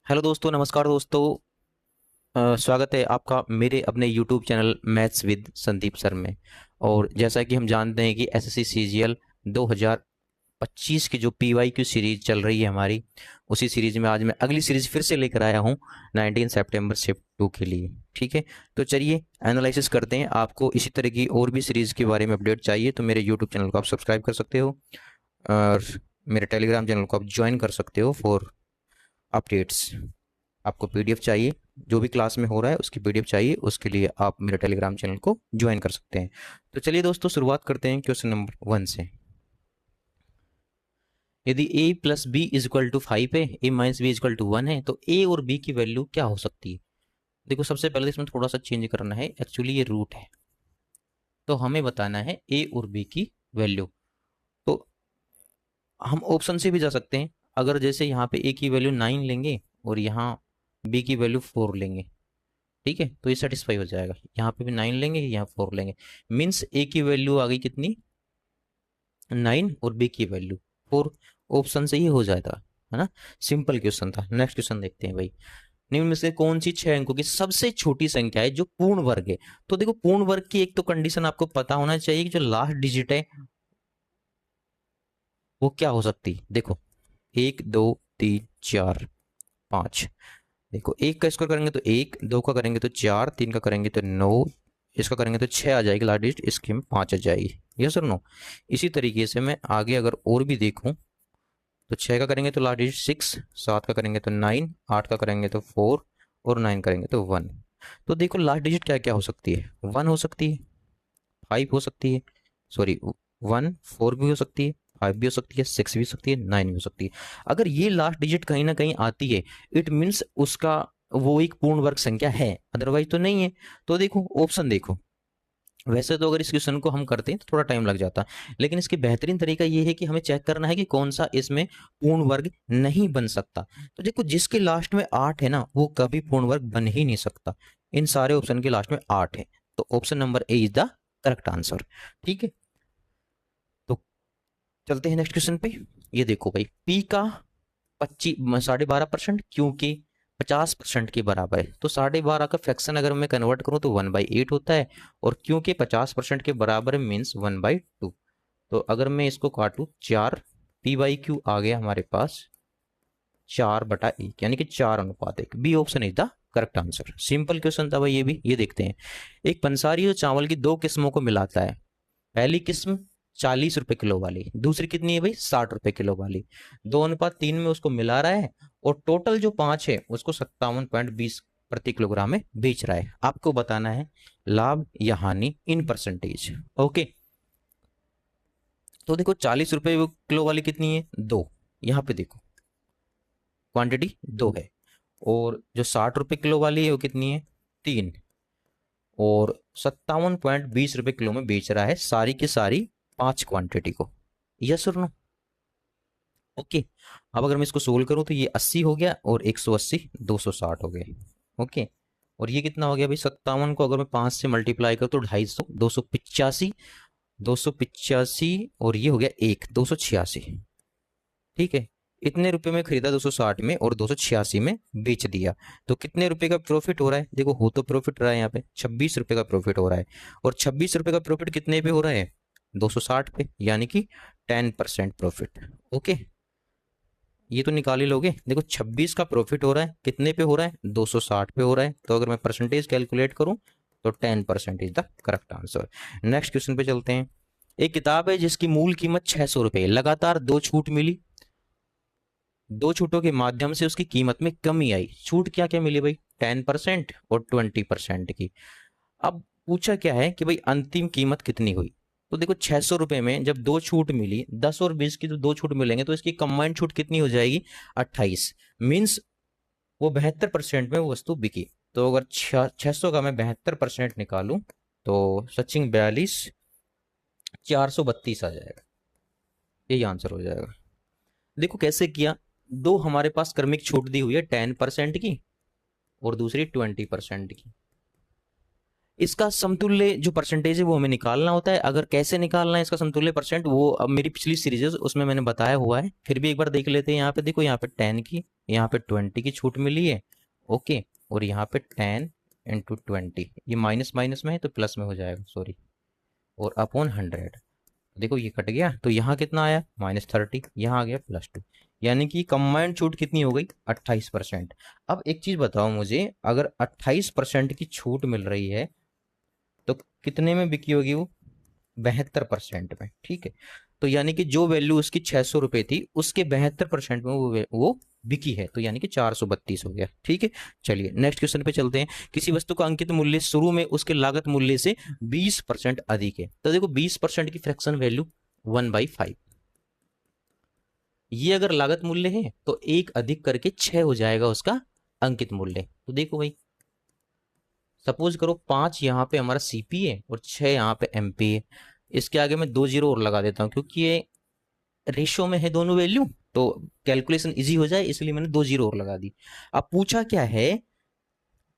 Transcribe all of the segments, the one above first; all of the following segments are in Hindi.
हेलो दोस्तों, नमस्कार दोस्तों। स्वागत है आपका मेरे अपने YouTube channel maths with Sandeep sir में। और जैसा कि हम जानते हैं कि एसएससी सीजीएल 2025 की जो पीवाईक्यू सीरीज चल रही है हमारी, उसी सीरीज में आज मैं अगली सीरीज फिर से लेकर आया हूं 19 सितंबर शिफ्ट 2 के लिए। ठीक है, तो चलिए एनालिसिस करते हैं। आपको इसी तरह की और भी सीरीज के बारे में अपडेट चाहिए तो मेरे यूट्यूब चैनल को आप सब्सक्राइब कर सकते हो और मेरे टेलीग्राम चैनल को आप ज्वाइन कर सकते हो फॉर अपडेट्स। आपको पीडीएफ चाहिए, जो भी क्लास में हो रहा है उसकी पीडीएफ चाहिए, उसके लिए आप मेरे टेलीग्राम चैनल को ज्वाइन कर सकते हैं। तो चलिए दोस्तों, शुरुआत करते हैं क्वेश्चन नंबर 1 से। यदि a plus B is equal to 5 है, a minus B is equal to 1 है, तो a और b की वैल्यू क्या हो सकती है? देखो, सबसे पहले इसमें थोड़ा सा चेंज करना है। एक्चुअली ये रूट है, तो हमें बताना है a और b की वैल्यू। तो हम ऑप्शन से भी जा सकते हैं। अगर जैसे यहाँ पे a की वैल्यू 9 लेंगे और यहाँ b की वैल्यू 4 लेंगे, ठीक है, तो ये सेटिस्फाई हो जाएगा। यहाँ पे भी 9 लेंगे, यहाँ 4 लेंगे, मीन्स ए की वैल्यू आ गई कितनी, 9 और बी की वैल्यू 4। ऑप्शन से ही हो जाएगा, है ना। सिंपल क्वेश्चन था। नेक्स्ट क्वेश्चन देखते हैं भाई। निम्न में से कौन सी 6 अंकों की सबसे छोटी संख्या है जो पूर्ण वर्ग है? तो देखो, पूर्ण वर्ग की एक तो कंडीशन आपको पता होना चाहिए कि जो लास्ट डिजिट है वो क्या हो सकती है। देखो, 1 2 3 4 5। देखो, एक का स्क्वायर करेंगे तो 1, 2 का करेंगे तो 4, 3 का करेंगे तो 9, इसका करेंगे तो 6 आ जाएगी लास्ट डिजिट, इसकी में 5 आ जाएगी। यस और नो? इसी तरीके से मैं आगे अगर और भी देखूं तो 6 का करेंगे तो लास्ट डिजिट 6, 7 का करेंगे तो 9, 8 का करेंगे तो 4 और 9 करेंगे तो 1। तो देखो, लास्ट डिजिट क्या क्या हो सकती है? 1 हो सकती है, 5 हो सकती है, सॉरी 1 4 भी हो सकती है, 5 भी हो सकती है, 6 भी हो सकती है, 9 भी हो सकती है। अगर ये लास्ट डिजिट कहीं ना कहीं आती है, इट मीन्स उसका वो एक पूर्ण वर्ग संख्या है, अदरवाइज तो नहीं है। तो देखो, ऑप्शन देखो। वैसे तो अगर इस क्वेश्चन को हम करते हैं तो थोड़ा टाइम लग जाता, लेकिन इसकी बेहतरीन तरीका ये है कि हमें चेक करना है कि कौन सा इसमें पूर्ण वर्ग नहीं बन सकता। तो देखो, जिसके लास्ट में 8 है ना, वो कभी पूर्ण वर्ग बन ही नहीं सकता। इन सारे ऑप्शन के लास्ट में 8 है, तो option number A is the correct answer. ठीक है, तो चलते हैं नेक्स्ट क्वेश्चन पे। ये देखो भाई, पी का 12.5% क्योंकि 50% के बराबर है, तो 12.5 का फ्रैक्शन अगर मैं कन्वर्ट करूं तो 1/8 होता है, और क्योंकि 50% के बराबर है मीन्स 1/2। तो अगर मैं इसको काटूं, 4 p/q आ गया हमारे पास 4/1, यानी कि 4:1। B option is the correct answer. Simple question था भाई ये भी। ये देखते हैं, एक पंसारी जो चावल की दो किस्मों को मिलाता है, पहली किस्म 40 रुपए किलो वाली, दूसरी कितनी है भाई, 60 रुपए किलो वाली, 2:3 में उसको मिला रहा है, और टोटल जो 5 है उसको 57.20 प्रति किलोग्राम में बेच रहा है। आपको बताना है लाभ या हानि इन परसेंटेज। ओके, तो देखो, 40 रुपए किलो वाली कितनी है, 2। यहाँ पे देखो, क्वांटिटी 2 है। और जो 60 रुपए किलो वाली है वो कितनी है, 3। और 57.20 रुपए किलो में बेच रहा है सारी की सारी 5 क्वांटिटी को। यस और नो? ओके, अब अगर मैं इसको सोल्व करूं तो ये 80 हो गया, और 180 260 हो गए। ओके, और ये कितना हो गया भाई, 57 को अगर मैं 5 से मल्टीप्लाई करूं तो 250, 285, 285, और ये हो गया 286। ठीक है, इतने रुपए में खरीदा 260 में, और 286 में बेच दिया। तो कितने रुपए का प्रॉफिट हो रहा है? देखो, हो तो प्रॉफिट रहा है यहाँ पे 26 रुपए का प्रॉफिट हो रहा है, और 26 रुपए का प्रॉफिट कितने पे हो रहा है, 260 पे, यानी कि 10% प्रॉफिट। ओके, ये तो निकाल ही लोगे। देखो, 26 का प्रॉफिट हो रहा है, कितने पे हो रहा है, 260 पे हो रहा है, तो अगर मैं परसेंटेज कैलकुलेट करूं तो 10% is the correct answer. Next question पे चलते हैं। एक किताब है जिसकी मूल कीमत 600 रुपए, लगातार 2 छूट मिली, 2 छूटों के माध्यम से उसकी कीमत में कमी आई। छूट क्या क्या मिली भाई, 10% और 20% की। अब पूछा क्या है कि भाई अंतिम कीमत कितनी हुई। तो देखो, 600 रुपए में जब 2 छूट मिली, 10 और 20 की तो 2 छूट मिलेंगे, तो इसकी कंबाइंड छूट कितनी हो जाएगी, 28। मीन्स वो 72% में वो वस्तु बिकी। तो अगर 600 का मैं 72% निकालूं तो सचिन 42, 432 आ जाएगा। यही आंसर हो जाएगा। देखो कैसे किया, दो हमारे पास क्रमिक छूट दी हुई है 10% की, और दूसरी 20% की। इसका समतुल्य जो परसेंटेज है वो हमें निकालना होता है। अगर कैसे निकालना है इसका समतुल्य परसेंट, वो अब मेरी पिछली सीरीज है उसमें मैंने बताया हुआ है, फिर भी एक बार देख लेते हैं। यहाँ पे देखो, यहाँ पे 10 की, यहाँ पे 20 की छूट मिली है, ओके, और यहाँ पे 10 इंटू 20, ये माइनस माइनस में है तो प्लस में हो जाएगा, सॉरी, और अपॉन 100, देखो ये कट गया, तो यहाँ कितना आया -30, यहाँ आ गया +2, यानी कि कंबाइंड छूट कितनी हो गई 28%। अब एक चीज बताओ मुझे, अगर 28% की छूट मिल रही है तो कितने में बिकी होगी वो, 72% में, ठीक है। तो यानी कि जो वैल्यू उसकी 600 रुपए थी उसके 72% में वो बिकी है, तो यानी कि 432 हो गया, ठीक है। चलिए नेक्स्ट क्वेश्चन पे चलते हैं। किसी वस्तु का अंकित मूल्य शुरू में उसके लागत मूल्य से 20% अधिक है, तो देखो 20% की फ्रैक्शन वैल्यू 1/5, ये अगर लागत मूल्य है तो एक अधिक करके 6 हो जाएगा उसका अंकित मूल्य। तो देखो भाई, सपोज करो 5 यहाँ पे हमारा सीपी है और 6 यहाँ पे एमपी है, इसके आगे मैं 2 जीरो और लगा देता हूँ क्योंकि ये रेशियो में है दोनों वैल्यू, तो कैलकुलेशन इजी हो जाए इसलिए मैंने 2 जीरो और लगा दी। अब पूछा क्या है,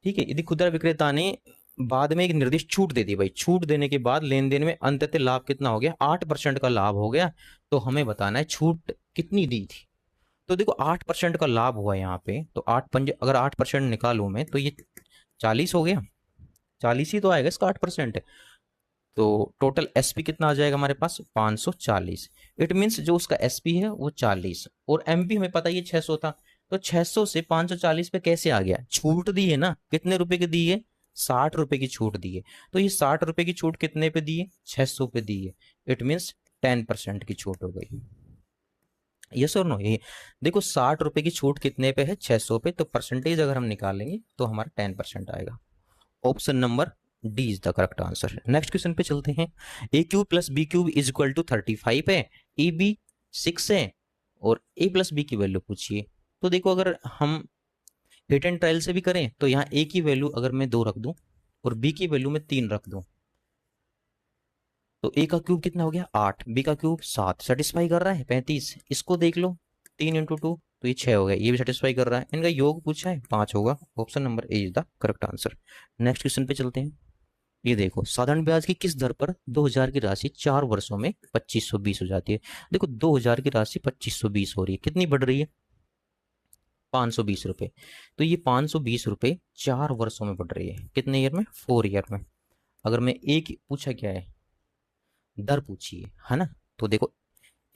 ठीक है, यदि खुदरा विक्रेता ने बाद में एक निर्दिष्ट छूट दे दी, भाई छूट देने के बाद लेन देन में अंततः लाभ कितना हो गया, 8% का लाभ हो गया, तो हमें बताना है छूट कितनी दी थी। तो देखो 8% का लाभ हुआ यहाँ पे, तो 8 अगर 8% निकालू मैं तो ये 40 हो गया, 40 ही तो आएगा इसका 8%। तो टोटल एसपी कितना आ जाएगा हमारे पास 540। इट मीन्स जो उसका एसपी है वो 40 और एमपी हमें पता है 600 था, तो 600 से 540 पे कैसे आ गया, छूट दी है ना, कितने रुपए की दी है, 60 रुपए की छूट दी है। तो ये 60 रुपए की छूट कितने पे दी है, 600 पे दी है, इट मीन्स 10% की छूट हो गई। यस और नो, ये देखो 60 रुपए की छूट कितने पे है, 600 पे, तो परसेंटेज अगर हम निकालेंगे तो हमारा 10% आएगा। Option number D is the correct answer. Next question पे चलते हैं। A cube plus B cube is equal to 35 है, ए बी 6 है और ए प्लस बी की वैल्यू पूछिए। तो देखो अगर हम हिट एंड ट्रायल से भी करें तो यहाँ ए की वैल्यू अगर मैं 2 रख दूं और बी की वैल्यू मैं 3 रख दूं, तो ए का क्यूब कितना हो गया 8, बी का क्यूब 7, सेटिस्फाई कर रहा है 35। इसको देख लो 3 इंटू 2 तो ये 6 हो गया, ये भी सेटिस्फाई कर रहा है। इनका योग पूछा है 5 होगा, option number A is the correct answer. Next question पे चलते हैं। ये देखो, साधारण ब्याज की किस दर पर 2000 की राशि 4 वर्षों में 2520 हो जाती है। देखो 2000 की राशि 2520 हो रही है, कितनी बढ़ रही है 520 रुपए, तो ये 520 रुपए 4 वर्षों में बढ़ रही है, कितने ईयर में 4 ईयर में। अगर मैं एक पूछा क्या है, दर पूछिए है ना, तो देखो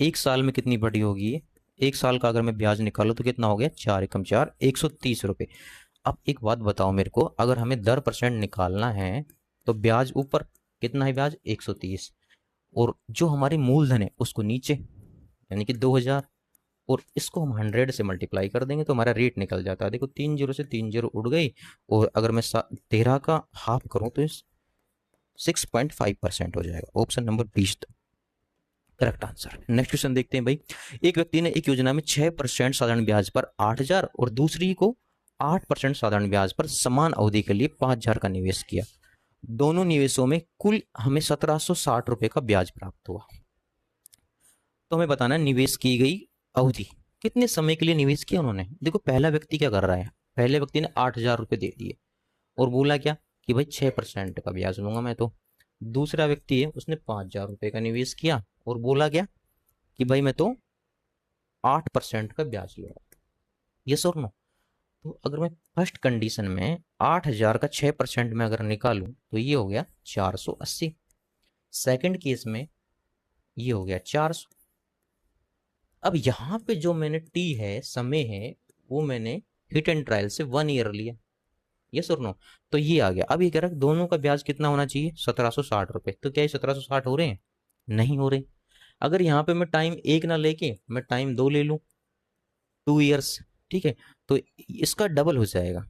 एक साल में कितनी बढ़ी होगी ये, एक साल का अगर मैं ब्याज निकालू तो कितना हो गया 4 एकम 4 130 रुपए। अब एक बात बताओ मेरे को, अगर हमें दर परसेंट निकालना है तो ब्याज ऊपर कितना है, ब्याज 130, और जो हमारी मूलधन है उसको नीचे यानी कि 2000, और इसको हम 100 से मल्टीप्लाई कर देंगे तो हमारा रेट निकल जाता है। देखो 3 जीरो से 3 जीरो उड़ गई, और अगर मैं 13 का हाफ करूं तो 6.5% हो जाएगा। Option number 20 correct answer. Next question देखते हैं भाई। एक व्यक्ति ने एक योजना में 6% साधारण ब्याज पर 8000 और दूसरी को 8% साधारण ब्याज पर समान अवधि के लिए 5000 का निवेश किया। दोनों निवेशों में कुल हमें 1760 रुपए का ब्याज प्राप्त हुआ। तो हमें बताना है निवेश की गई अवधि, कितने समय के लिए निवेश किया उन्होंने। देखो पहला व्यक्ति क्या कर रहा है, पहले व्यक्ति ने 8000 रुपये दे दिए और बोला क्या कि भाई 6% का ब्याज लूंगा मैं। तो दूसरा व्यक्ति है उसने 5000 रुपये का निवेश किया और बोला क्या कि भाई मैं तो 8% का ब्याज लूंगा। यस और नो। तो अगर मैं फर्स्ट कंडीशन में 8000 का 6% में अगर निकालूं तो ये हो गया 480। सेकंड केस में ये हो गया 400। अब यहाँ पे जो मैंने टी है, समय है, वो मैंने हिट एंड ट्रायल से 1 ईयर लिया। यस और नो। तो ये आ गया। अब ये कह रहा है दोनों का ब्याज कितना होना चाहिए 1760 रुपए। तो क्या ये 1760 हो रहे हैं, नहीं हो रहे। अगर यहाँ पे मैं टाइम 1 ना लेके मैं टाइम 2 ले लूँ, 2 ईयर्स, ठीक है, तो इसका डबल हो जाएगा,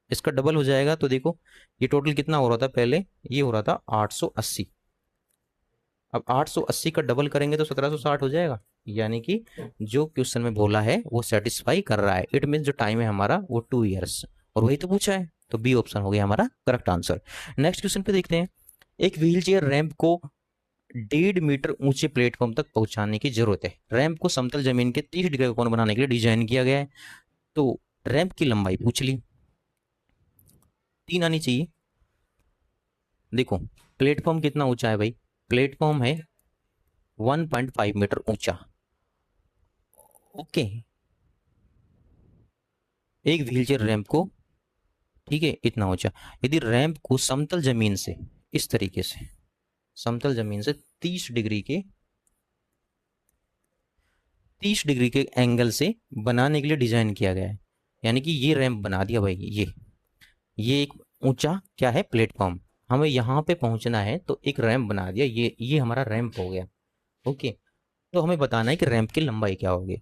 इसका डबल हो जाएगा। तो देखो ये टोटल कितना हो रहा था पहले, ये हो रहा था 880। अब 880 का डबल करेंगे तो 1760 हो जाएगा, यानी कि जो क्वेश्चन में बोला है वो सेटिस्फाई कर रहा है। इट मीन जो टाइम है हमारा वो 2 ईयर्स, और वही तो पूछा है, तो बी ऑप्शन हो गया हमारा करेक्ट आंसर। नेक्स्ट क्वेश्चन पे देखते हैं। एक व्हील चेयर रैंप को 1.5 मीटर ऊंचे प्लेटफॉर्म तक पहुंचाने की जरूरत है। रैंप को समतल जमीन के 30 डिग्री कोण बनाने के लिए डिजाइन किया गया है। तो रैंप की लंबाई पूछ ली, 3 आनी चाहिए, देखो प्लेटफॉर्म कितना ऊंचा है भाई, प्लेटफॉर्म है 1.5 मीटर ऊंचा। ओके, एक व्हीलचेयर रैंप को, ठीक है, इतना ऊंचा। यदि रैंप को समतल जमीन से इस तरीके से, समतल जमीन से 30 डिग्री के 30 डिग्री के एंगल से बनाने के लिए डिजाइन किया गया है, यानी कि ये रैंप बना दिया भाई, ये एक ऊंचा क्या है, प्लेटफॉर्म, हमें यहाँ पे पहुंचना है तो एक रैंप बना दिया, ये हमारा रैंप हो गया। ओके, तो हमें बताना है कि रैंप की लंबाई क्या होगी।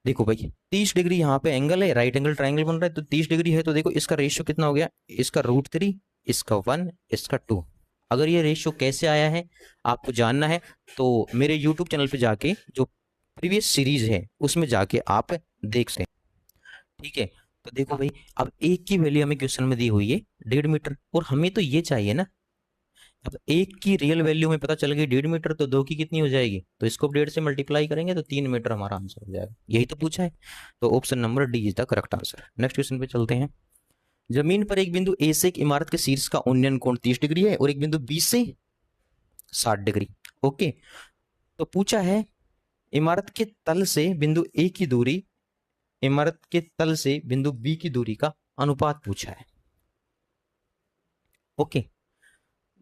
देखो भाई 30 डिग्री यहाँ पे एंगल है, राइट एंगल ट्राइंगल बन रहा है, तो 30 डिग्री है, तो देखो इसका रेशियो कितना हो गया, इसका √3, इसका 1, इसका 2। अगर ये रेशियो कैसे आया है आपको जानना है तो मेरे यूट्यूब चैनल पे जाके जो प्रीवियस सीरीज है उसमें जाके आप देख सकते हैं, ठीक है। तो देखो भाई, अब एक की वैल्यू हमें क्वेश्चन में दी हुई है 1.5 मीटर, और हमें तो ये चाहिए ना। अब एक की रियल वैल्यू में पता चल गई 1.5 मीटर, तो दो की कितनी हो जाएगी, तो इसको 1.5 से मल्टीप्लाई करेंगे तो 3 मीटर हमारा आंसर हो जाएगा, यही तो पूछा है। तो option number D is the correct answer. Next question पे चलते हैं। जमीन पर एक बिंदु ए से एक इमारत के शीर्ष का उन्नयन कोण 30 डिग्री है और एक बिंदु बी से 60 डिग्री। ओके, तो पूछा है इमारत के तल से बिंदु ए की दूरी, इमारत के तल से बिंदु बी की दूरी का अनुपात पूछा है। ओके,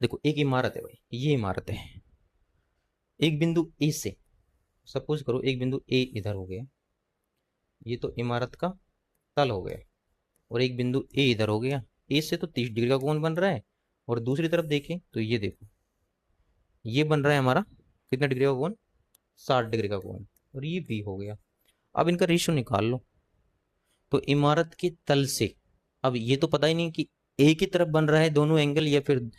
देखो एक इमारत है भाई, ये इमारत है, एक बिंदु ए से, सपोज करो एक बिंदु ए इधर हो गया, ये तो इमारत का तल हो गया, और एक बिंदु ए इधर हो गया, ए से तो 30 डिग्री का कोण बन रहा है, और दूसरी तरफ देखें तो ये देखो, ये बन रहा है हमारा कितना डिग्री का कोण, 60 डिग्री का कोण, और ये बी हो गया। अब इनका रेशियो निकाल लो। तो इमारत के तल से, अब ये तो पता ही नहीं कि एक ही तरफ बन रहा है दोनों एंगल या फिर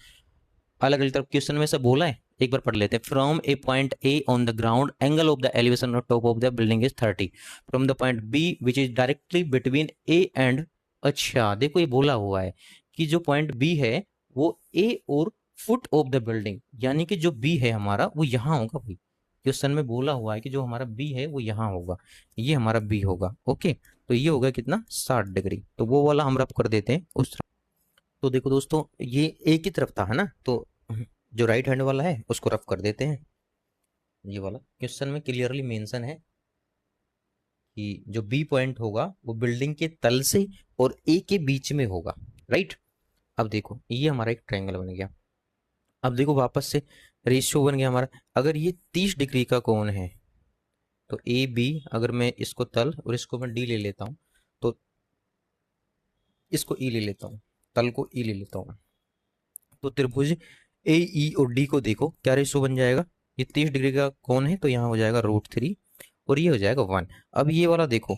अलग अलग तरफ, क्वेश्चन में से बोला है, एक बार पढ़ लेते हैं। From A point A on the ground angle of the elevation of top of the building is 30 from the point B which is directly between A and, अच्छा देखो ये बोला हुआ है कि जो पॉइंट बी है वो ए और फुट ऑफ द बिल्डिंग, यानी कि जो बी है हमारा वो यहाँ होगा भाई, क्वेश्चन में बोला हुआ है कि जो हमारा बी है वो यहाँ होगा, ये हमारा बी होगा। ओके, तो ये होगा कितना, 60 डिग्री, तो वो वाला हम रब कर देते हैं उस तरफ। तो देखो दोस्तों ये एक ही तरफ था, है ना, तो जो राइट हैंड वाला है उसको रफ कर देते हैं। ये वाला क्वेश्चन में क्लियरली मेंशन है कि जो बी पॉइंट होगा वो बिल्डिंग के तल से और ए के बीच में होगा, राइट। अब देखो ये हमारा एक ट्रायंगल बन गया। अब देखो वापस से रेशियो बन गया हमारा, अगर ये 30 डिग्री का कोण है तो ए बी, अगर मैं इसको तल और इसको मैं डी ले लेता हूँ, तो इसको ई ले लेता हूँ, तल को ई ले लेता हूँ, तो त्रिभुज ए ई और डी को देखो क्या रेशियो बन जाएगा, ये 30 डिग्री का कोण है तो यहाँ हो जाएगा √3 और ये हो जाएगा 1। अब ये वाला देखो,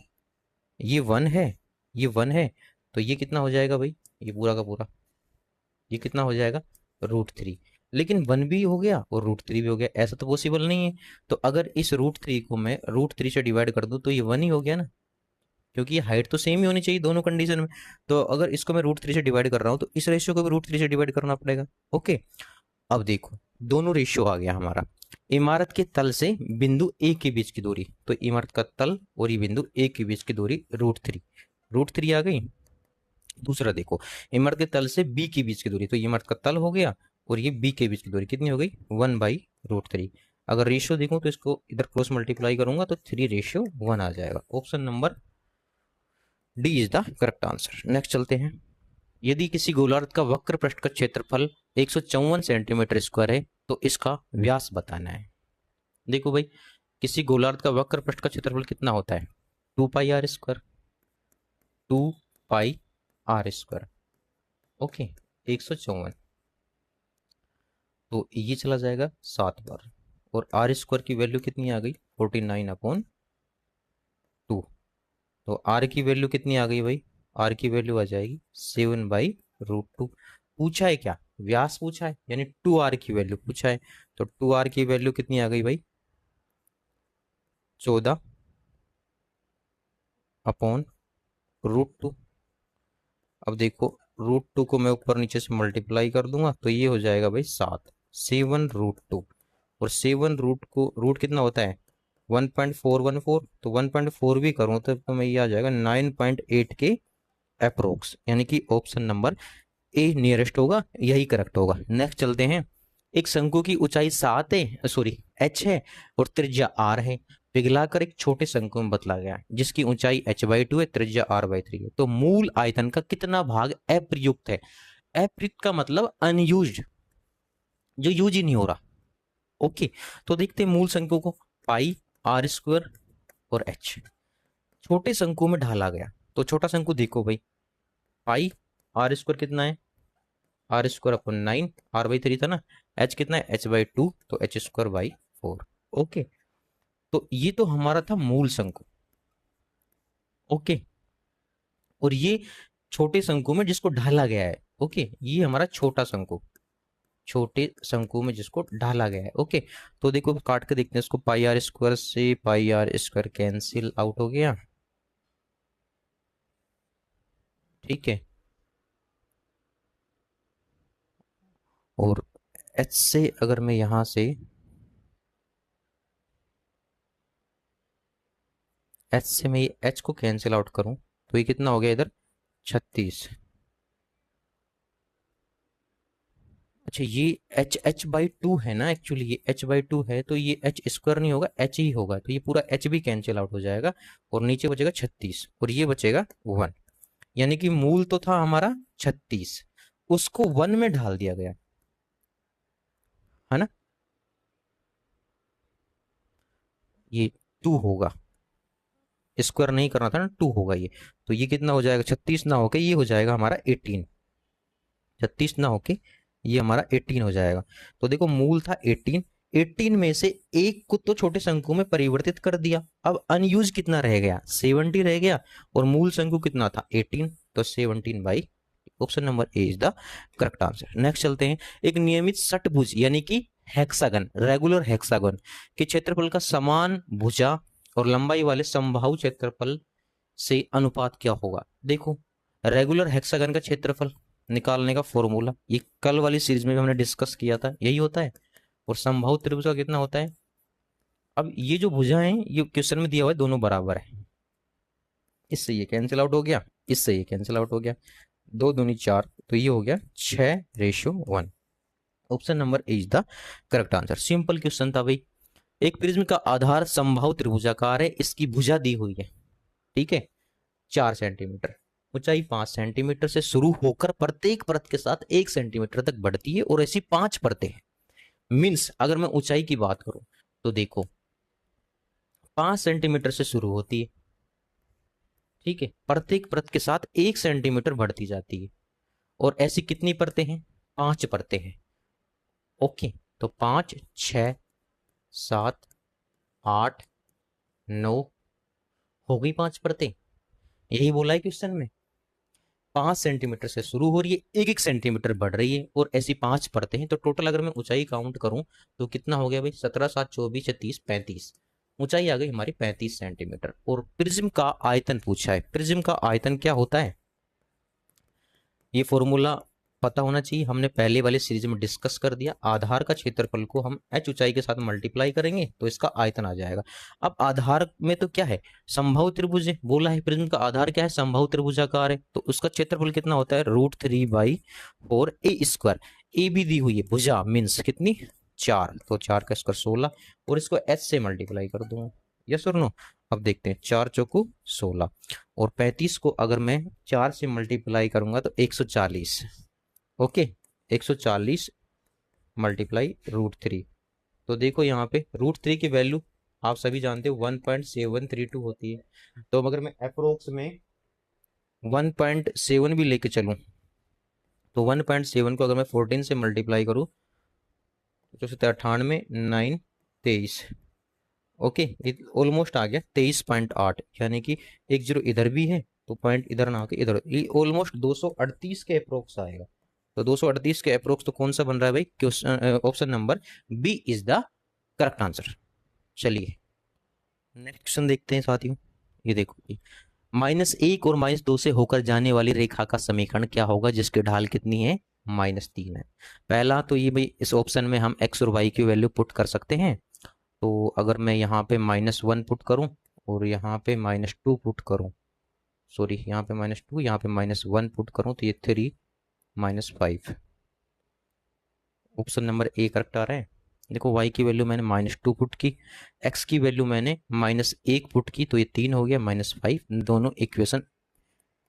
ये 1 है, ये 1 है, तो ये कितना हो जाएगा भाई, ये पूरा का पूरा ये कितना हो जाएगा, √3। लेकिन 1 भी हो गया और √3 भी हो गया, ऐसा तो पॉसिबल नहीं है। तो अगर इस √3 को मैं √3 से डिवाइड कर दूं तो ये 1 ही हो गया ना, क्योंकि ये हाइट तो सेम ही होनी चाहिए दोनों कंडीशन में। तो अगर इसको मैं √3 से डिवाइड कर रहा हूँ तो इस रेशियो को भी √3 से डिवाइड करना पड़ेगा। ओके, अब देखो दोनों रेशियो आ गया हमारा। इमारत के तल से बिंदु ए के बीच की दूरी, तो इमारत का तल और ये बिंदु ए के बीच की दूरी √3 आ गई। दूसरा देखो, इमारत के तल से बी के बीच की दूरी, तो ये इमारत का तल हो गया और ये बी के बीच की दूरी कितनी हो गई, 1/√3। अगर रेशियो देखूं तो इसको इधर क्रॉस मल्टीप्लाई करूंगा तो 3:1 आ जाएगा। Option number D is the correct answer. Next चलते हैं। यदि किसी गोलार्ध का वक्र पृष्ठ का क्षेत्रफल 154 सेंटीमीटर स्क्वायर है तो इसका व्यास बताना है। देखो भाई, किसी गोलार्ध का वक्र पृष्ठ का क्षेत्रफल कितना होता है, 2πr², 2πr²। ओके, 154, तो ये चला जाएगा 7 बार, और r² की वैल्यू कितनी आ गई, 49/2। तो r की वैल्यू कितनी आ गई भाई, r की वैल्यू आ जाएगी 7/√2। पूछा है क्या, व्यास पूछा है, यानी 2r की वैल्यू पूछा है, तो 2r की वैल्यू कितनी आ गई भाई, 14/√2। अब देखो √2 को मैं ऊपर नीचे से मल्टीप्लाई कर दूंगा तो ये हो जाएगा भाई 7, 7√2, और 7 रूट को रूट कितना होता है 1.414, तो 1.4 भी करूँ तो मैं ये आ जाएगा 9.8 के अप्रोक्स, यानी कि ऑप्शन नंबर ए नियरेस्ट होगा, यही करेक्ट होगा। नेक्स्ट चलते हैं। एक शंकु की ऊंचाई 7 है, सॉरी h है, और त्रिज्या r है। पिघलाकर एक छोटे शंकु में बदला गया है जिसकी ऊंचाई h/2 है, त्रिज्या r/3 है। तो मूल आयतन का कितना भाग अप्रयुक्त है? अप्रयुक्त का मतलब अनयूज्ड, जो यूज ही नहीं हो रहा। ओके, तो देखते हैं मूल शंकु को। पाई r² और h छोटे शंकु में ढाला गया। तो छोटा शंकु देखो भाई, पाई r² कितना है, r² अपन 9, r/3 था ना, h कितना है, h/2, तो h²/4। ओके, तो ये तो हमारा था मूल शंकु। ओके, और ये छोटे शंकु में जिसको ढाला गया है। ओके, ये हमारा छोटा शंकु, छोटे शंकु में जिसको ढाला गया है। ओके, तो देखो काट के देखते हैं इसको। पाई r² से पाई r² कैंसिल आउट हो गया, ठीक है। और h से अगर मैं यहां से मैं h को कैंसिल आउट करूं तो ये कितना हो गया इधर, 36। अच्छा, ये h/2 है ना, एक्चुअली ये h/2 है, तो ये h² नहीं होगा, h ही होगा। तो ये पूरा h भी कैंसिल आउट हो जाएगा और नीचे बचेगा 36 और ये बचेगा 1। यानी कि मूल तो था हमारा 36, उसको 1 में ढाल दिया गया, है ना। ये 2 होगा, स्क्वायर नहीं करना था ना, 2 होगा ये। तो ये कितना हो जाएगा, 36 ना होके ये हो जाएगा हमारा 18। 36 ना होके ये हमारा 18 हो जाएगा। तो देखो मूल था 18, 18 में से एक को तो छोटे शंकु में परिवर्तित कर दिया। अब अनयूज कितना रह गया, 70 रह गया, और मूल शंकु कितना था 18, तो 17 by, option number A is the correct answer. Next चलते हैं। एक नियमित षटभुज यानी कि हेक्सागन, रेगुलर हेक्सागन के क्षेत्रफल का समान भुजा और लंबाई वाले समबाहु क्षेत्रफल से अनुपात क्या होगा? देखो, रेगुलर हेक्सागन का क्षेत्रफल निकालने का फॉर्मूला ये कल वाली सीरीज में भी हमने डिस्कस किया था, यही होता है। और समबाहु त्रिभुज का कितना होता है? अब ये जो भुजा है ये क्वेश्चन में दिया हुआ है दोनों बराबर है, इससे ये कैंसिल आउट हो गया, इससे ये कैंसिल आउट हो गया, 2 दूनी 4, तो ये हो गया 6:1। Option number A is the correct answer. Simple question था भाई। एक प्रिज्म का आधार समबाहु त्रिभुजाकार है, इसकी भुजा दी हुई है, ठीक है, 4 सेंटीमीटर, ऊंचाई 5 सेंटीमीटर से शुरू होकर प्रत्येक परत के साथ 1 सेंटीमीटर तक बढ़ती है, और ऐसी 5 परतें हैं। मीन्स अगर मैं ऊंचाई की बात करूं तो देखो 5 सेंटीमीटर से शुरू होती है, ठीक है, प्रत्येक परत के साथ 1 सेंटीमीटर बढ़ती जाती है, और ऐसी कितनी परतें हैं, 5 परतें हैं। ओके, तो 5, 6, 7, 8, 9 हो गई 5 परतें, यही बोला है क्वेश्चन में। 5 सेंटीमीटर से शुरू हो रही है, 1 1 सेंटीमीटर बढ़ रही है, और ऐसी 5 परतें हैं। तो टोटल अगर मैं ऊंचाई काउंट करूं तो कितना हो गया भाई, 17, 7, 24, 30, 35, ऊंचाई आ गई हमारी 35 सेंटीमीटर। और प्रिज्म का आयतन पूछा है, प्रिज्म का आयतन क्या होता है, ये फॉर्मूला पता होना चाहिए, हमने पहले वाली सीरीज में डिस्कस कर दिया। आधार का क्षेत्रफल को हम h ऊंचाई के साथ मल्टीप्लाई करेंगे तो इसका आयतन आ जाएगा। अब आधार में तो क्या है, समबाहु त्रिभुज है, बोला है प्रिज्म का आधार क्या है, समबाहु त्रिभुजाकार है, तो उसका क्षेत्रफल कितना होता है, √3/4 a²। ए भी दी हुई है, भुजा मीन्स कितनी, 4, तो 4 का स्क्वायर 16, और इसको h से मल्टीप्लाई कर दूंगा, यस और नो। अब देखते हैं, 4 चौको 16, और 35 को अगर मैं 4 से मल्टीप्लाई करूंगा तो 140। Okay, 140 multiply √3। तो देखो यहाँ पे √3 की वैल्यू आप सभी जानते हो 1.732 होती है। तो अगर मैं अप्रोक्स में 1.7 भी लेके चलूं तो 1.7 को अगर मैं 14 से मल्टीप्लाई करूं तो 98, 9, 23, ओके, ऑलमोस्ट आ गया 23.8, यानी कि 1 0 इधर भी है तो पॉइंट इधर ना आके इधर, ये ऑलमोस्ट 238 के अप्रोक्स आएगा। तो 238 के अप्रोक्स तो कौन सा बन रहा है भाई, question option number B is the correct answer. चलिए नेक्स्ट क्वेश्चन देखते हैं साथियों। ये देखो, -1 और -2 से होकर जाने वाली रेखा का समीकरण क्या होगा जिसकी ढाल कितनी है, -3 है। पहला तो ये भाई, इस ऑप्शन में हम x और y की वैल्यू पुट कर सकते हैं। तो अगर मैं यहाँ पे -1 पुट करूँ और यहाँ पे -2 पुट करूँ, सॉरी यहाँ पे -2, यहाँ पे -1 पुट करूँ तो ये 3, -5। ऑप्शन नंबर ए करेक्ट आ रहा है। देखो y की वैल्यू मैंने -2 पुट की, x की वैल्यू मैंने -1 पुट की, तो ये 3 हो गया, -5। दोनों इक्वेशन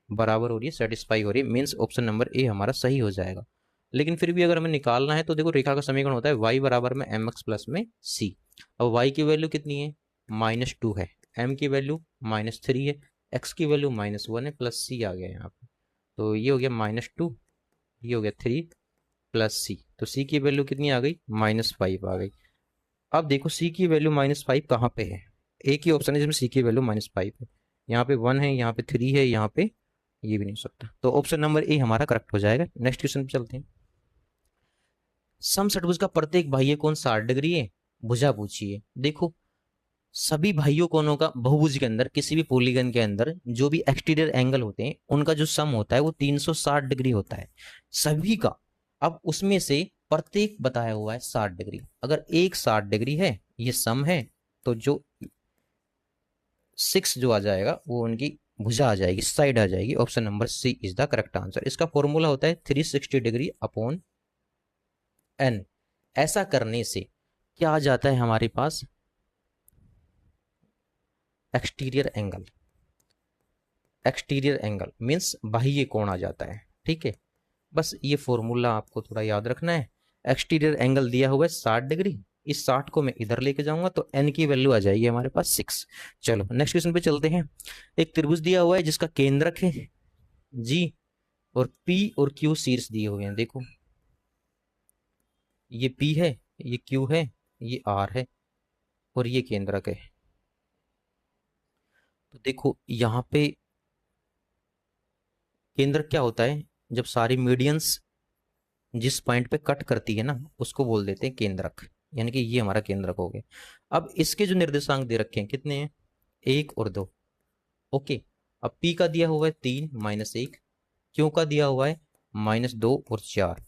बराबर हो रही है, सेटिस्फाई हो रही है, मीन्स ऑप्शन नंबर ए हमारा सही हो जाएगा। लेकिन फिर भी अगर हमें निकालना है तो देखो रेखा का समीकरण होता है y बराबर में mx प्लस में c। अब y की वैल्यू कितनी है, -2 है, m की वैल्यू -3 है, x की वैल्यू -1 है, प्लस c आ गया यहाँ पे। तो ये हो गया -2, ये हो गया 3 प्लस c, तो c की वैल्यू कितनी आ गई, -5 आ गई। अब देखो c की वैल्यू -5 कहाँ पे है, एक ही ऑप्शन है जिसमें c की वैल्यू -5 है। यहाँ पे 1 है, यहाँ पे 3 है, यहाँ पे ये भी नहीं हो सकता, तो ऑप्शन नंबर ए हमारा करेक्ट हो जाएगा। नेक्स्ट क्वेश्चन पे चलते हैं। समषटभुज का प्रत्येक बाह्य कोण 60 डिग्री है, भुजा पूछिए। देखो सभी बाह्य कोणों का बहुभुज के अंदर, किसी भी पॉलीगन के अंदर जो भी एक्सटीरियर एंगल होते हैं उनका जो सम होता है वो 360 डिग्री होता है सभी का। अब उसमें से प्रत्येक बताया हुआ है 60 डिग्री, अगर एक 60 डिग्री है, ये सम है, तो जो 6 जो आ जाएगा वो उनकी भुजा आ जाएगी, साइड आ जाएगी। Option number C is the correct answer. इसका फॉर्मूला होता है 360 डिग्री अपॉन एन। ऐसा करने से क्या आ जाता है हमारे पास, exterior angle. Exterior angle means बाह्य कोण आ जाता है, ठीक है। बस ये फॉर्मूला आपको थोड़ा याद रखना है। एक्सटीरियर एंगल दिया हुआ है 60 डिग्री, इस 60 को मैं इधर लेके जाऊंगा तो एन की वैल्यू आ जाएगी हमारे पास 6। चलो नेक्स्ट क्वेश्चन पे चलते हैं। एक त्रिभुज दिया हुआ है जिसका केंद्रक है जी, और पी और क्यू शीर्ष दिए हुए हैं। देखो ये पी है, ये क्यू है, ये आर है, और ये केंद्रक है। तो देखो यहाँ पे केंद्रक क्या होता है, जब सारी मीडियंस जिस पॉइंट पे कट करती है ना उसको बोल देते हैं केंद्रक, यानी कि ये हमारा केंद्रक हो गया। अब इसके जो निर्देशांक दे रखे हैं कितने हैं, 1 और 2। ओके, अब P का दिया हुआ है 3 -1, Q का दिया हुआ है -2 और 4।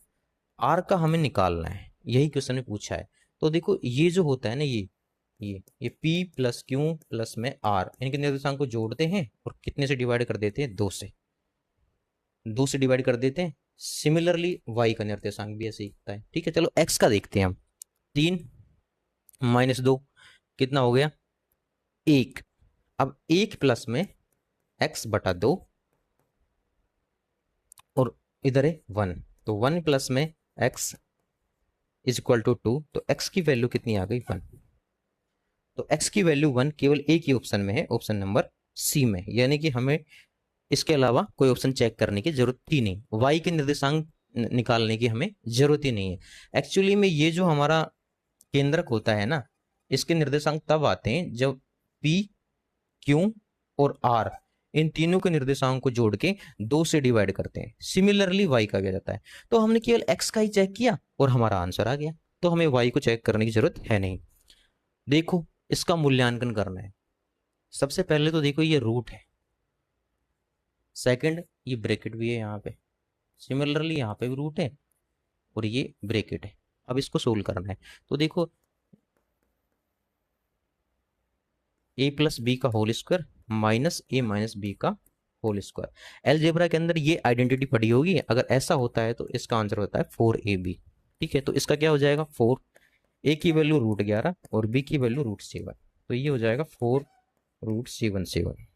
R का हमें निकालना है, यही क्वेश्चन में पूछा है। तो देखो ये जो होता है ना, ये P प्लस Q प्लस में R, इनके निर्देशांक को जोड़ते हैं और कितने से डिवाइड कर देते हैं, 2 से डिवाइड कर देते हैं। सिमिलरली y का निर्देशांक भी ऐसे ही होता है, ठीक है। चलो x का देखते हैं हम। 3 -2 कितना हो गया, 1। अब 1 प्लस में x बटा 2 और इधर है 1, तो 1 प्लस में x इज इक्वल टू 2, तो x की वैल्यू कितनी आ गई, 1। तो x की वैल्यू 1 केवल एक ही ऑप्शन में है, ऑप्शन नंबर सी में, यानी कि हमें इसके अलावा कोई ऑप्शन चेक करने की जरूरत ही नहीं, y के निर्देशांक निकालने की हमें जरूरत ही नहीं है। एक्चुअली में ये जो हमारा केंद्रक होता है ना, इसके निर्देशांक तब आते हैं जब p, q और r इन तीनों के निर्देशांक को जोड़ के 2 से डिवाइड करते हैं। सिमिलरली y का भी आ जाता है। तो हमने केवल x का ही चेक किया और हमारा आंसर आ गया, तो हमें y को चेक करने की जरूरत है नहीं। देखो इसका मूल्यांकन करना है। सबसे पहले तो देखो ये रूट है, सेकंड ये ब्रैकेट भी है यहाँ पे, सिमिलरली यहाँ पे भी रूट है और ये ब्रैकेट है। अब इसको सोल्व करना है, तो देखो a प्लस बी का whole square minus a minus B का होल स्क्वायर। अलजेब्रा के अंदर ये आइडेंटिटी पड़ी होगी, अगर ऐसा होता है तो इसका आंसर होता है 4ab, ठीक है। तो इसका क्या हो जाएगा, 4, a की वैल्यू √11 और b की वैल्यू √7, तो ये हो जाएगा 4√77,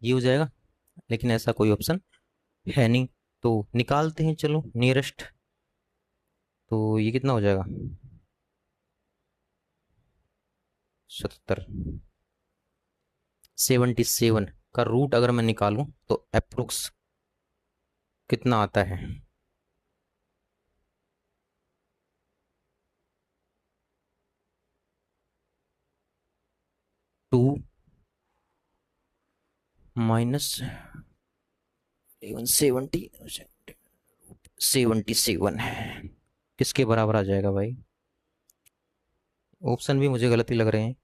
ये हो जाएगा। लेकिन ऐसा कोई ऑप्शन है नहीं, तो निकालते हैं चलो नियरेस्ट। तो ये कितना हो जाएगा, 77 का रूट अगर मैं निकालूं तो अप्रोक्स कितना आता है, 2 माइनस 77 किसके बराबर आ जाएगा भाई, ऑप्शन भी मुझे गलत ही लग रहे हैं।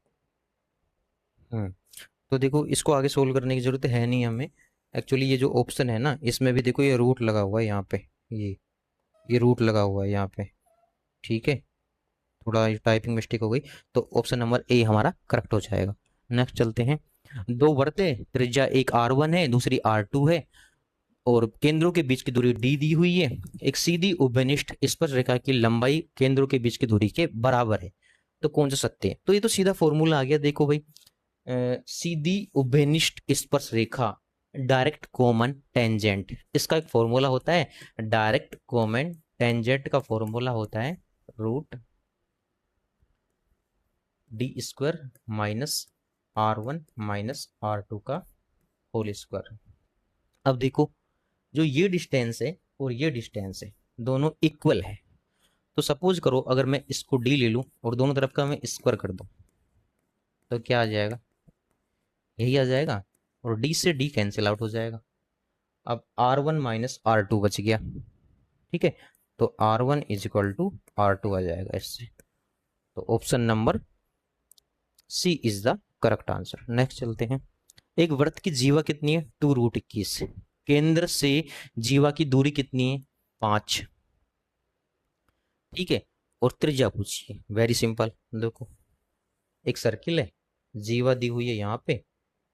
तो देखो इसको आगे सोल्व करने की जरूरत है नहीं हमें। एक्चुअली ये जो ऑप्शन है ना, इसमें भी देखो ये रूट लगा हुआ है यहाँ पे, ये रूट लगा हुआ है यहाँ पे, ठीक है। थोड़ा टाइपिंग मिस्टेक हो गई, तो ऑप्शन नंबर ए हमारा करेक्ट हो जाएगा। नेक्स्ट चलते हैं। दो वृत्तें, त्रिज्या एक r1 है, दूसरी r2 है, और केंद्रों के बीच की दूरी d दी हुई है। एक सीधी उभयनिष्ठ स्पर्श रेखा की लंबाई केंद्रों के बीच की दूरी के बराबर है, तो कौन सा सत्य है? तो ये तो सीधा फॉर्मूला आ गया। देखो भाई, सीधी उभयनिष्ठ स्पर्श रेखा, डायरेक्ट कॉमन टेंजेंट, इसका एक फॉर्मूला होता है। डायरेक्ट कॉमन टेंजेंट का फॉर्मूला होता है root D square minus R1 minus R2 का होल स्क्वायर। अब देखो, जो ये डिस्टेंस है और ये डिस्टेंस है, दोनों इक्वल है। तो सपोज करो अगर मैं इसको d ले लूं और दोनों तरफ का मैं स्क्वायर कर दूं, तो क्या आ जाएगा? यही आ जाएगा, और d से d कैंसिल आउट हो जाएगा। अब R1 माइनस R2 बच गया, ठीक है। तो R1 is equal to R2 आ जाएगा इससे। तो option number C is the correct answer. Next चलते हैं। एक वृत्त की जीवा कितनी है? 2√21। केंद्र से जीवा की दूरी कितनी है? 5, ठीक है। और त्रिज्या पूछिए, वेरी सिंपल। देखो, एक सर्किल है, जीवा दी हुई है यहाँ पे,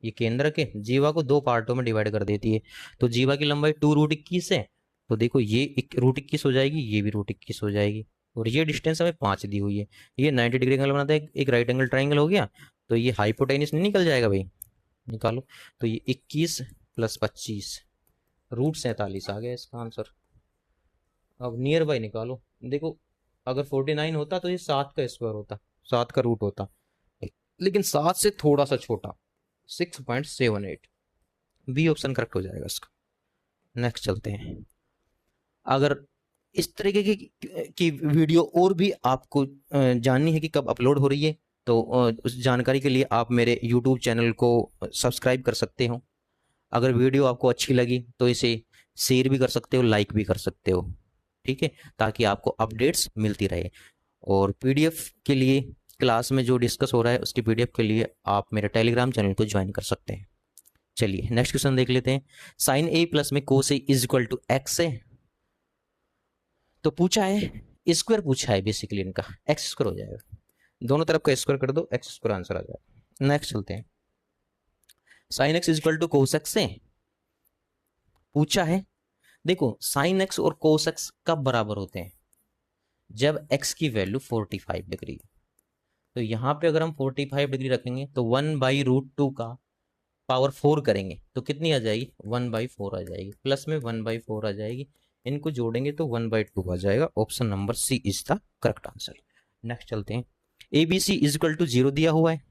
ये केंद्र के, जीवा को 2 पार्टों में डिवाइड कर देती है। तो जीवा की लंबाई 2√21 है, तो देखो ये √21 हो जाएगी, ये भी √21 हो जाएगी, और ये डिस्टेंस हमें 5 दी हुई है। ये 90 डिग्री एंगल बनाता है, एक राइट एंगल ट्राइंगल हो गया। तो ये हाइपोटेनिस नहीं निकल जाएगा भाई? निकालो। तो ये 21 + 25 √47 आ गया इसका आंसर। अब नियर बाई निकालो। देखो, अगर 49 होता तो ये 7 का स्क्वायर होता, 7 का रूट होता, लेकिन 7 से थोड़ा सा छोटा, 6.78। बी ऑप्शन करेक्ट हो जाएगा इसका। नेक्स्ट चलते हैं। अगर इस तरीके की वीडियो और भी आपको जाननी है कि कब अपलोड हो रही है, तो उस जानकारी के लिए आप मेरे YouTube चैनल को सब्सक्राइब कर सकते हो। अगर वीडियो आपको अच्छी लगी तो इसे शेयर भी कर सकते हो, लाइक भी कर सकते हो, ठीक है, ताकि आपको अपडेट्स मिलती रहे। और PDF के लिए, क्लास में जो डिस्कस हो रहा है उसकी PDF के लिए आप मेरे टेलीग्राम चैनल को ज्वाइन कर सकते हैं। चलिए नेक्स्ट क्वेश्चन देख लेते हैं। sin A प्लस में cos A is equal to x है। तो पूछा है, स्क्वायर पूछा है बेसिकली, इनका x स्क्वायर हो जाएगा। दोनों तरफ का स्क्वायर कर दो, x स्क्वायर आंसर आ जाएगा। नेक्स्ट चलते हैं। sin x is equal to cos x है, पूछा है। देखो, sin x और cos x कब बराबर होते हैं? जब x की वैल्यू 45 डिग्री। तो यहाँ पे अगर हम 45 डिग्री रखेंगे तो 1/√2 का पावर 4 करेंगे तो कितनी आ जाएगी? 1/4 आ जाएगी, प्लस में 1/4 आ जाएगी, इनको जोड़ेंगे तो 1/2 आ जाएगा। Option number C is the correct answer. Next चलते हैं। ABC इज इक्वल टू 0 दिया हुआ है।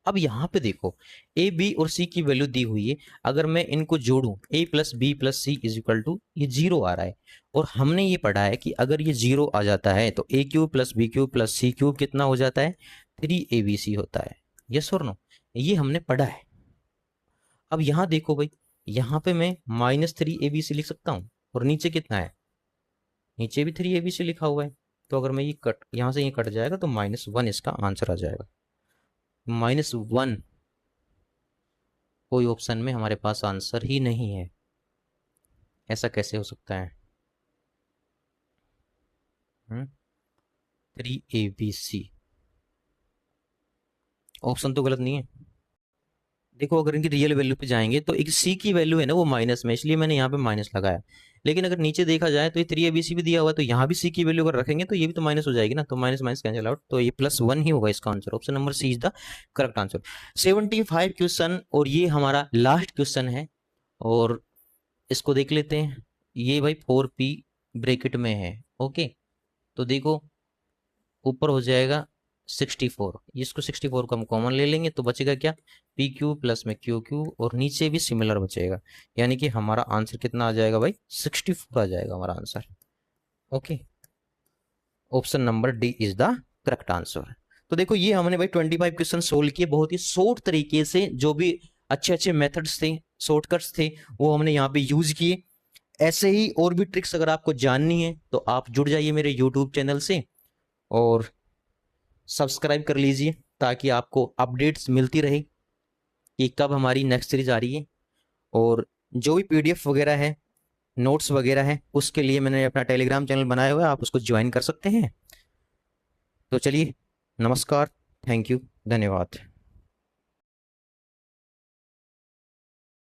अब यहाँ पे देखो, A, B और C की वैल्यू दी हुई है। अगर मैं इनको जोड़ूं, A + B + C is equal to, ये 0 आ रहा है, और हमने ये पढ़ा है कि अगर ये 0 आ जाता है तो A³ + B³ + C³ कितना हो जाता है? 3ABC होता है। यस और नो? ये हमने पढ़ा है। अब यहाँ देखो भाई, यहाँ पे मैं -3ABC लिख सकता हूँ, और नीचे कितना है? नीचे भी 3ABC लिखा हुआ है। तो अगर मैं ये कट, यहाँ से ये कट जाएगा तो -1 इसका आंसर आ जाएगा। -1 कोई ऑप्शन में हमारे पास आंसर ही नहीं है, ऐसा कैसे हो सकता है? 3ABC ऑप्शन तो गलत नहीं है। देखो, अगर इनकी रियल वैल्यू पे जाएंगे तो एक C की वैल्यू है ना वो माइनस में, इसलिए मैंने यहाँ पे माइनस लगाया। लेकिन अगर नीचे देखा जाए तो ये 3ABC भी दिया हुआ है, तो यहाँ भी C की वैल्यू अगर रखेंगे तो ये भी तो माइनस हो जाएगी ना, तो माइनस माइनस कैंसिल आउट, तो ये +1 ही होगा इसका answer. Option number C is the correct answer. 75 question, और ये हमारा लास्ट क्वेश्चन है, और इसको देख लेते हैं। ये भाई 4P ब्रैकेट में है, ओके। तो देखो, ऊपर हो जाएगा 64, इसको 64 को हम कॉमन ले लेंगे तो बचेगा क्या? PQ प्लस में QQ, और नीचे भी सिमिलर बचेगा, यानी कि हमारा आंसर कितना आ जाएगा भाई? 64 आ जाएगा हमारा answer, okay. Option number D is the correct answer. तो देखो, ये हमने भाई 25 क्वेश्चन सोल्व किए बहुत ही शॉर्ट तरीके से। जो भी अच्छे अच्छे मेथड्स थे, शॉर्टकट्स थे, वो हमने यहाँ पे यूज किए। ऐसे ही और भी ट्रिक्स अगर आपको जाननी है तो आप जुड़ जाइए मेरे यूट्यूब चैनल से, और सब्सक्राइब कर लीजिए, ताकि आपको अपडेट्स मिलती रहे कि कब हमारी नेक्स्ट सीरीज आ रही है। और जो भी PDF वगैरह है, नोट्स वगैरह है, उसके लिए मैंने अपना टेलीग्राम चैनल बनाया हुआ है, आप उसको ज्वाइन कर सकते हैं। तो चलिए, नमस्कार, थैंक यू, धन्यवाद।